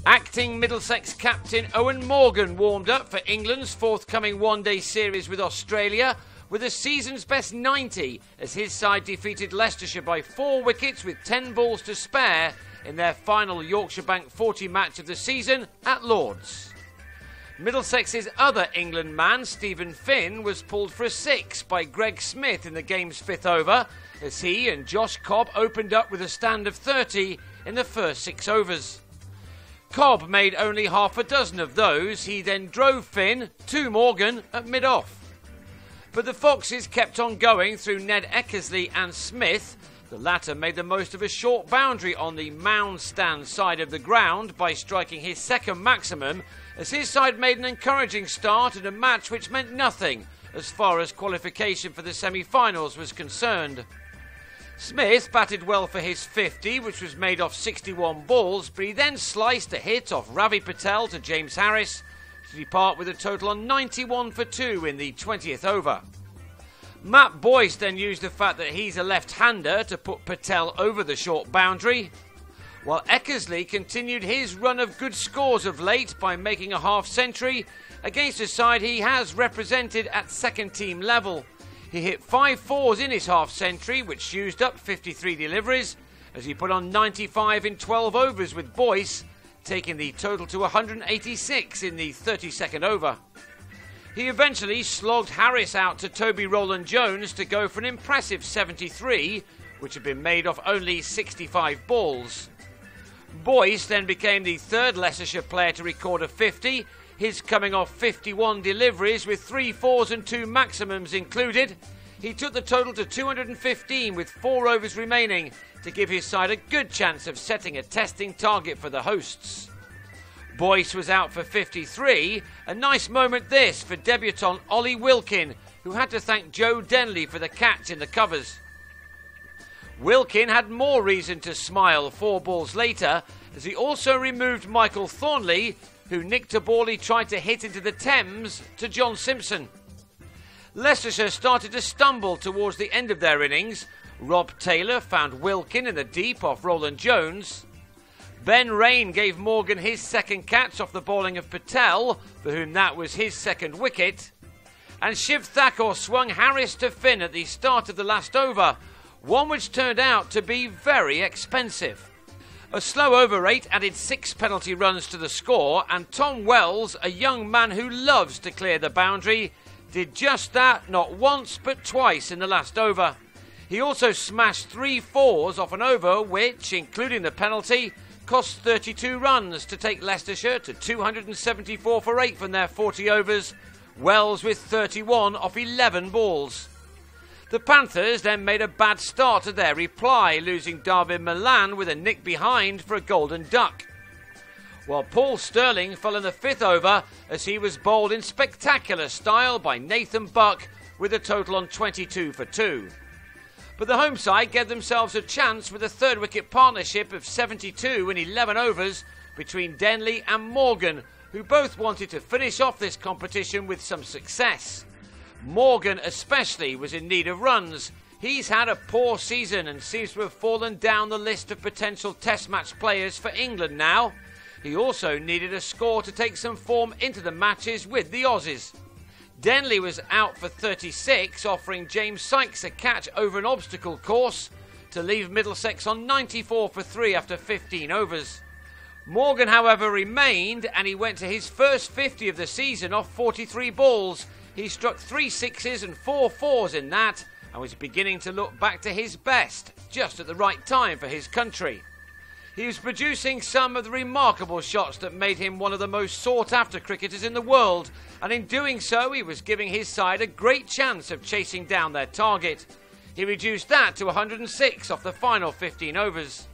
Acting Middlesex captain Owen Morgan warmed up for England's forthcoming one-day series with Australia with a season's best 90 as his side defeated Leicestershire by 4 wickets with 10 balls to spare in their final YB40 match of the season at Lord's. Middlesex's other England man, Stephen Finn, was pulled for a 6 by Greg Smith in the game's 5th over as he and Josh Cobb opened up with a stand of 30 in the first 6 overs. Cobb made only half a dozen of those. He then drove Finn to Morgan at mid-off. But the Foxes kept on going through Ned Eckersley and Smith. The latter made the most of a short boundary on the mound stand side of the ground by striking his second maximum as his side made an encouraging start in a match which meant nothing as far as qualification for the semi-finals was concerned. Smith batted well for his 50, which was made off 61 balls, but he then sliced a hit off Ravi Patel to James Harris to depart with a total on 91 for 2 in the 20th over. Matt Boyce then used the fact that he's a left-hander to put Patel over the short boundary, while Eckersley continued his run of good scores of late by making a half-century against a side he has represented at second-team level. He hit 5 fours in his half-century, which used up 53 deliveries, as he put on 95 in 12 overs with Boyce, taking the total to 186 in the 32nd over. He eventually slogged Harris out to Toby Rowland-Jones to go for an impressive 73, which had been made off only 65 balls. Boyce then became the third Leicestershire player to record a 50, his coming off 51 deliveries with 3 fours and 2 maximums included. He took the total to 215 with 4 overs remaining to give his side a good chance of setting a testing target for the hosts. Boyce was out for 53, a nice moment this for debutant Ollie Wilkin, who had to thank Joe Denley for the catch in the covers. Wilkin had more reason to smile 4 balls later, as he also removed Michael Thornley, who nicked a ball he tried to hit into the Thames to John Simpson. Leicestershire started to stumble towards the end of their innings. Rob Taylor found Wilkin in the deep off Rowland-Jones. Ben Rain gave Morgan his second catch off the bowling of Patel, for whom that was his second wicket. And Shiv Thakur swung Harris to Finn at the start of the last over, one which turned out to be very expensive. A slow over rate added 6 penalty runs to the score, and Tom Wells, a young man who loves to clear the boundary, did just that not once but twice in the last over. He also smashed 3 fours off an over which, including the penalty, cost 32 runs to take Leicestershire to 274 for 8 from their 40 overs, Wells with 31 off 11 balls. The Panthers then made a bad start to their reply, losing David Milan with a nick behind for a golden duck. While Paul Sterling fell in the 5th over as he was bowled in spectacular style by Nathan Buck with a total on 22 for 2. But the home side gave themselves a chance with a 3rd wicket partnership of 72 in 11 overs between Denley and Morgan, who both wanted to finish off this competition with some success. Morgan especially was in need of runs. He's had a poor season and seems to have fallen down the list of potential test match players for England now. He also needed a score to take some form into the matches with the Aussies. Denley was out for 36, offering James Sykes a catch over an obstacle course to leave Middlesex on 94 for 3 after 15 overs. Morgan, however, remained, and he went to his first 50 of the season off 43 balls. He struck 3 sixes and 4 fours in that, and was beginning to look back to his best, just at the right time for his country. He was producing some of the remarkable shots that made him one of the most sought-after cricketers in the world, and in doing so he was giving his side a great chance of chasing down their target. He reduced that to 106 off the final 15 overs.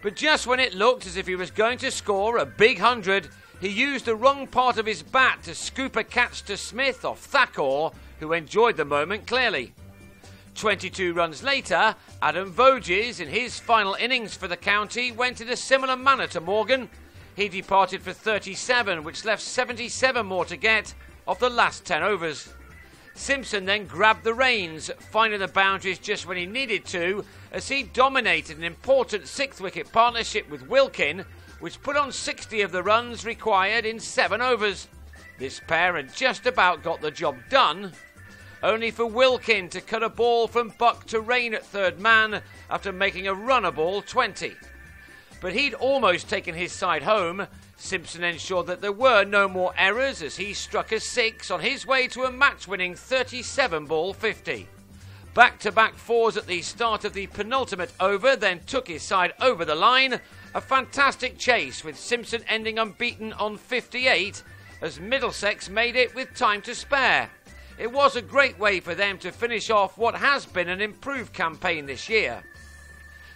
But just when it looked as if he was going to score a big 100, he used the wrong part of his bat to scoop a catch to Smith off Thakur, who enjoyed the moment clearly. 22 runs later, Adam Voges, in his final innings for the county, went in a similar manner to Morgan. He departed for 37, which left 77 more to get off the last 10 overs. Simpson then grabbed the reins, finding the boundaries just when he needed to, as he dominated an important 6th wicket partnership with Wilkin, which put on 60 of the runs required in 7 overs. This pair had just about got the job done, only for Wilkin to cut a ball from Buck to Rain at third man after making a runner ball 20. But he'd almost taken his side home. Simpson ensured that there were no more errors as he struck a 6 on his way to a match-winning 37-ball 50. Back-to-back 4s at the start of the penultimate over then took his side over the line. A fantastic chase with Simpson ending unbeaten on 58 as Middlesex made it with time to spare. It was a great way for them to finish off what has been an improved campaign this year.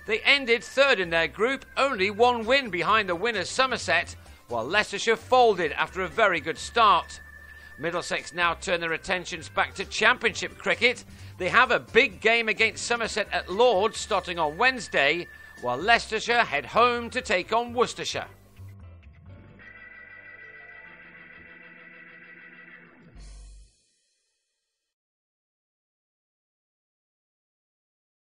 They ended third in their group, only one win behind the winners Somerset, while Leicestershire folded after a very good start. Middlesex now turn their attentions back to Championship cricket. They have a big game against Somerset at Lord's starting on Wednesday, while Leicestershire head home to take on Worcestershire.